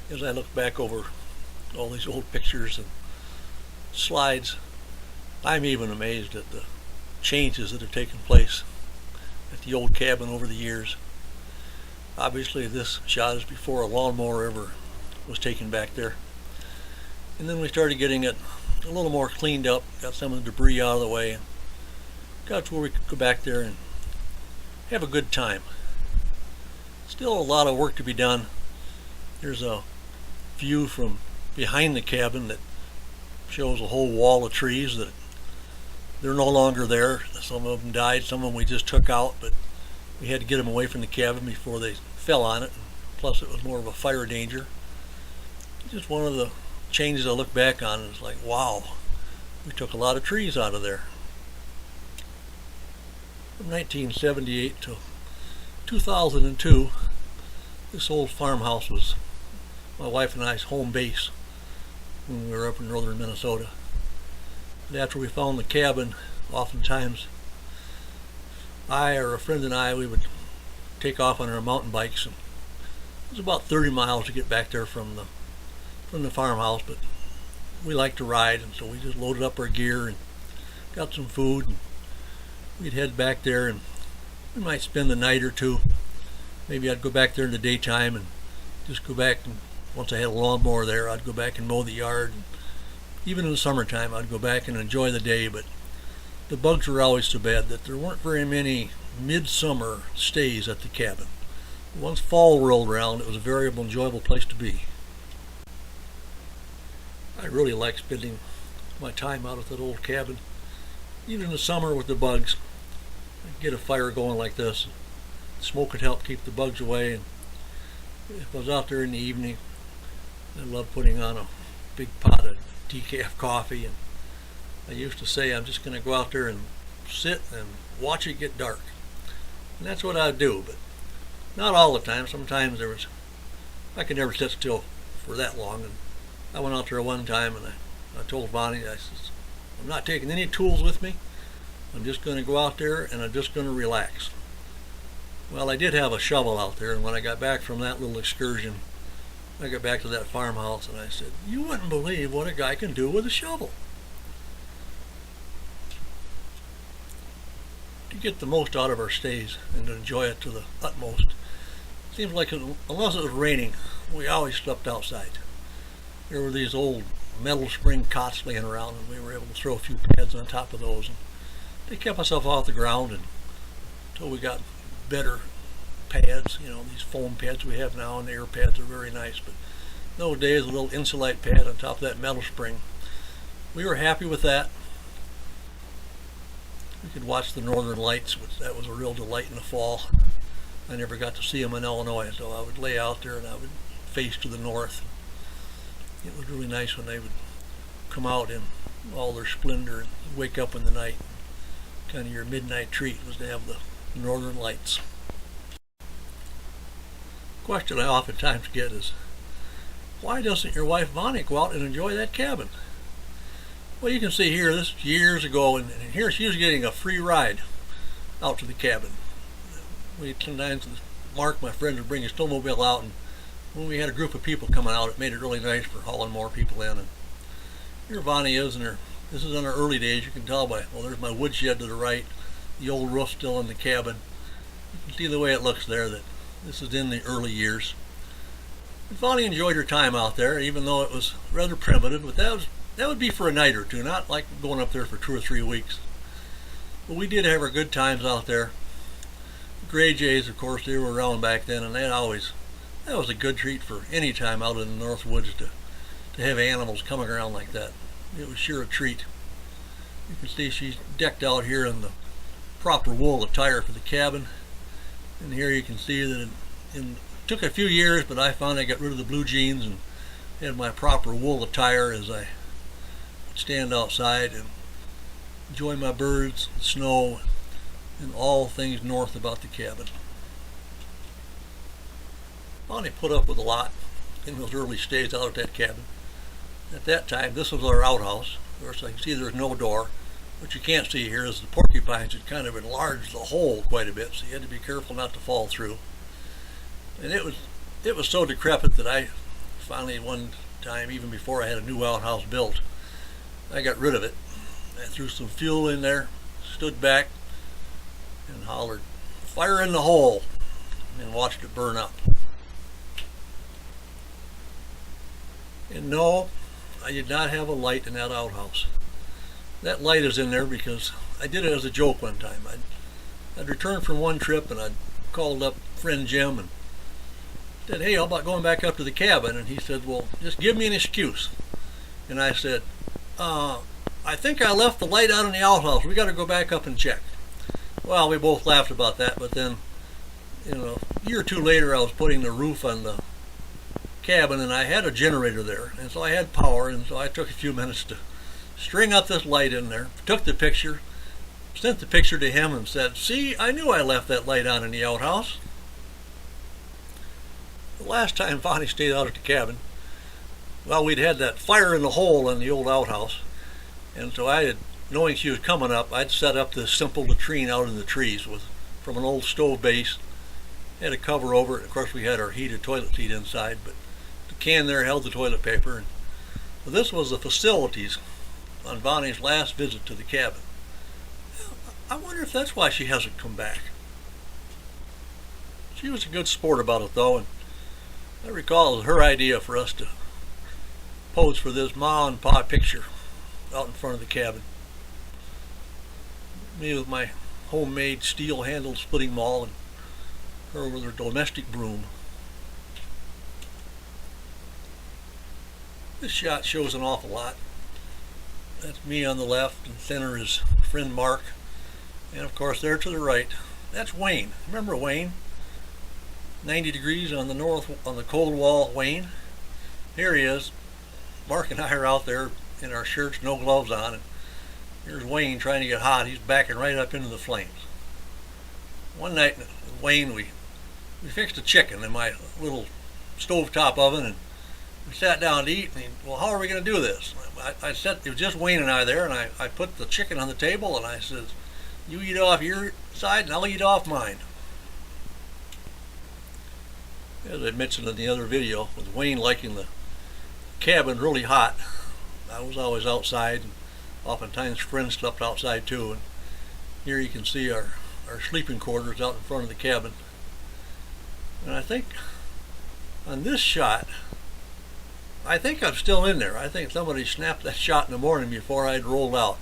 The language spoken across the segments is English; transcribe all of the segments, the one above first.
As I look back over all these old pictures and slides, I'm even amazed at the changes that have taken place at the old cabin over the years. Obviously this shot is before a lawnmower ever was taken back there. And then we started getting it a little more cleaned up, got some of the debris out of the way, and got to where we could go back there and have a good time. Still a lot of work to be done. There's a view from behind the cabin that shows a whole wall of trees that they're no longer there. Some of them died, some of them we just took out, but we had to get them away from the cabin before they fell on it. Plus it was more of a fire danger. Just one of the changes I look back on is like, wow, we took a lot of trees out of there. From 1978 to 2002, this old farmhouse was my wife and I's home base when we were up in northern Minnesota. And after we found the cabin, oftentimes I or a friend and I, we would take off on our mountain bikes, and it was about 30 miles to get back there from the farmhouse, but we liked to ride, and so we just loaded up our gear and got some food, and we'd head back there, and we might spend the night or two. Maybe I'd go back there in the daytime and just go back, and once I had a lawnmower there, I'd go back and mow the yard. And even in the summertime, I'd go back and enjoy the day, but the bugs were always so bad that there weren't very many midsummer stays at the cabin. Once fall rolled around, it was a very enjoyable place to be. I really like spending my time out at that old cabin. Even in the summer with the bugs, I'd get a fire going like this. Smoke would help keep the bugs away. And if I was out there in the evening, I loved putting on a big pot of decaf coffee, and I used to say I'm just going to go out there and sit and watch it get dark. And that's what I'd do, but not all the time. Sometimes I could never sit still for that long. And I went out there one time and I told Bonnie, I said, I'm not taking any tools with me. I'm just going to go out there and I'm just going to relax. Well, I did have a shovel out there, and when I got back from that little excursion, I got back to that farmhouse and I said, you wouldn't believe what a guy can do with a shovel. To get the most out of our stays and to enjoy it to the utmost, seems like unless it was raining, we always slept outside. There were these old metal spring cots laying around, and we were able to throw a few pads on top of those, and they kept us off the ground until we got better pads. You know, these foam pads we have now, and the air pads are very nice, but in those days, a little insulate pad on top of that metal spring, we were happy with that. We could watch the northern lights, which that was a real delight in the fall. I never got to see them in Illinois, so I would lay out there and I would face to the north. It was really nice when they would come out in all their splendor and wake up in the night. Kind of your midnight treat was to have the northern lights. Question I oftentimes get is, why doesn't your wife Bonnie go out and enjoy that cabin? Well, you can see here, this is years ago, and here she was getting a free ride out to the cabin. We sometimes, Mark, my friend, would bring his snowmobile out, and when we had a group of people coming out, it made it really nice for hauling more people in. And here Bonnie is, and this is in her early days. You can tell by, well, there's my woodshed to the right, the old roof still in the cabin. You can see the way it looks there that this is in the early years. And Bonnie enjoyed her time out there, even though it was rather primitive, but that would be for a night or two, not like going up there for 2 or 3 weeks. But we did have our good times out there. The Gray Jays, of course, they were around back then, and that was a good treat for any time out in the North Woods to have animals coming around like that. It was sure a treat. You can see she's decked out here in the proper wool attire for the cabin. And here you can see that it took a few years, but I finally got rid of the blue jeans and had my proper wool attire as I would stand outside and enjoy my birds, the snow, and all things north about the cabin. Bonnie put up with a lot in those early stays out at that cabin. At that time, this was our outhouse. Of course, I can see there's no door. What you can't see here is the porcupines had kind of enlarged the hole quite a bit, so you had to be careful not to fall through. And it was so decrepit that I finally one time, even before I had a new outhouse built, I got rid of it. I threw some fuel in there, stood back, and hollered, "Fire in the hole," and watched it burn up. And no, I did not have a light in that outhouse. That light is in there because I did it as a joke one time. I'd returned from one trip and I'd called up friend Jim and said, "Hey, how about going back up to the cabin?" And he said, "Well, just give me an excuse." And I said, "I think I left the light out in the outhouse. We got to go back up and check." Well, we both laughed about that, but then, a year or two later, I was putting the roof on the cabin, and I had a generator there, and so I had power, and so I took a few minutes to string up this light in there, took the picture, sent the picture to him, and said, "See, I knew I left that light on in the outhouse." The last time Bonnie stayed out at the cabin, well, we'd had that fire in the hole in the old outhouse, and so knowing she was coming up, I'd set up this simple latrine out in the trees from an old stove base. Had a cover over it. Of course, we had our heated toilet seat inside, but the can there held the toilet paper. And this was the facilities on Bonnie's last visit to the cabin. I wonder if that's why she hasn't come back. She was a good sport about it, though, and I recall it was her idea for us to pose for this ma and pa picture out in front of the cabin. Me with my homemade steel-handled splitting maul, and her with her domestic broom. This shot shows an awful lot. That's me on the left, and center is friend Mark, and of course there to the right, that's Wayne. Remember Wayne? 90 degrees on the cold wall, Wayne. Here he is. Mark and I are out there in our shirts, no gloves on, and here's Wayne trying to get hot. He's backing right up into the flames. One night with Wayne, we fixed a chicken in my little stovetop oven, and we sat down to eat, and well, how are we going to do this? I said, it was just Wayne and I there, and I put the chicken on the table, and I said, "You eat off your side, and I'll eat off mine." As I mentioned in the other video, with Wayne liking the cabin really hot, I was always outside, and oftentimes friends slept outside too. And here you can see our sleeping quarters out in front of the cabin. And I think on this shot, I think I'm still in there. I think somebody snapped that shot in the morning before I'd rolled out.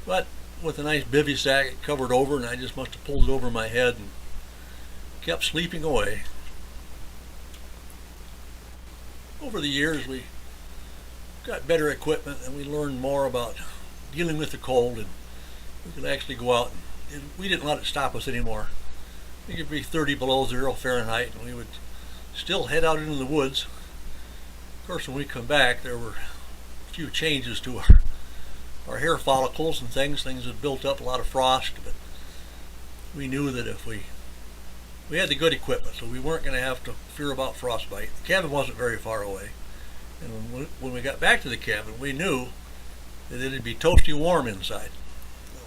But with a nice bivy sack covered over, and I just must have pulled it over my head and kept sleeping away. Over the years, we got better equipment, and we learned more about dealing with the cold, and we could actually go out, and we didn't let it stop us anymore. It could be 30 below 0 Fahrenheit, and we would still head out into the woods. Of course, when we come back, there were a few changes to our hair follicles and things had built up, a lot of frost, but we knew that if we had the good equipment, so we weren't going to have to fear about frostbite. The cabin wasn't very far away, and when we got back to the cabin, we knew that it'd be toasty warm inside.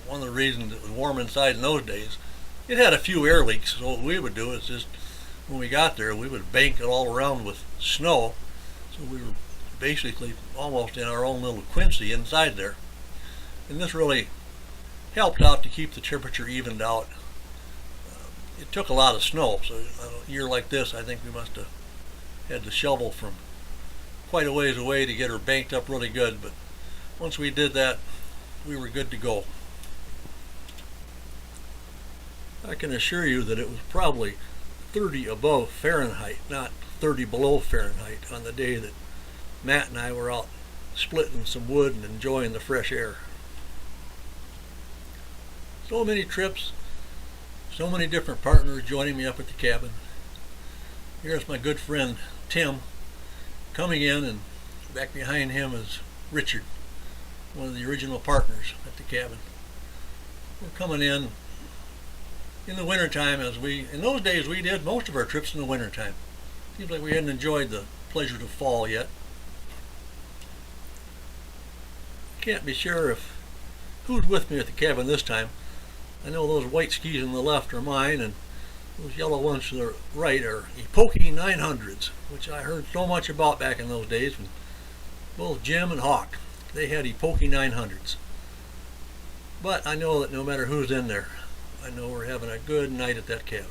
One of the reasons it was warm inside in those days, it had a few air leaks, so what we would do is just, when we got there, we would bank it all around with snow, so we were basically almost in our own little Quincy inside there. And this really helped out to keep the temperature evened out. It took a lot of snow, so a year like this, I think we must have had to shovel from quite a ways away to get her banked up really good, but once we did that, we were good to go. I can assure you that it was probably 30 above Fahrenheit, not 30 below Fahrenheit, on the day that Matt and I were out splitting some wood and enjoying the fresh air. So many trips, so many different partners joining me up at the cabin. Here's my good friend Tim coming in, and back behind him is Richard, one of the original partners at the cabin. We're coming in the wintertime, in those days we did most of our trips in the wintertime. Seems like we hadn't enjoyed the pleasures of fall yet. Can't be sure who's with me at the cabin this time. I know those white skis on the left are mine, and Those yellow ones to the right are Epoche 900s, which I heard so much about back in those days from both Jim and Hawk. They had Epoche 900s. But I know that no matter who's in there, I know we're having a good night at that cabin.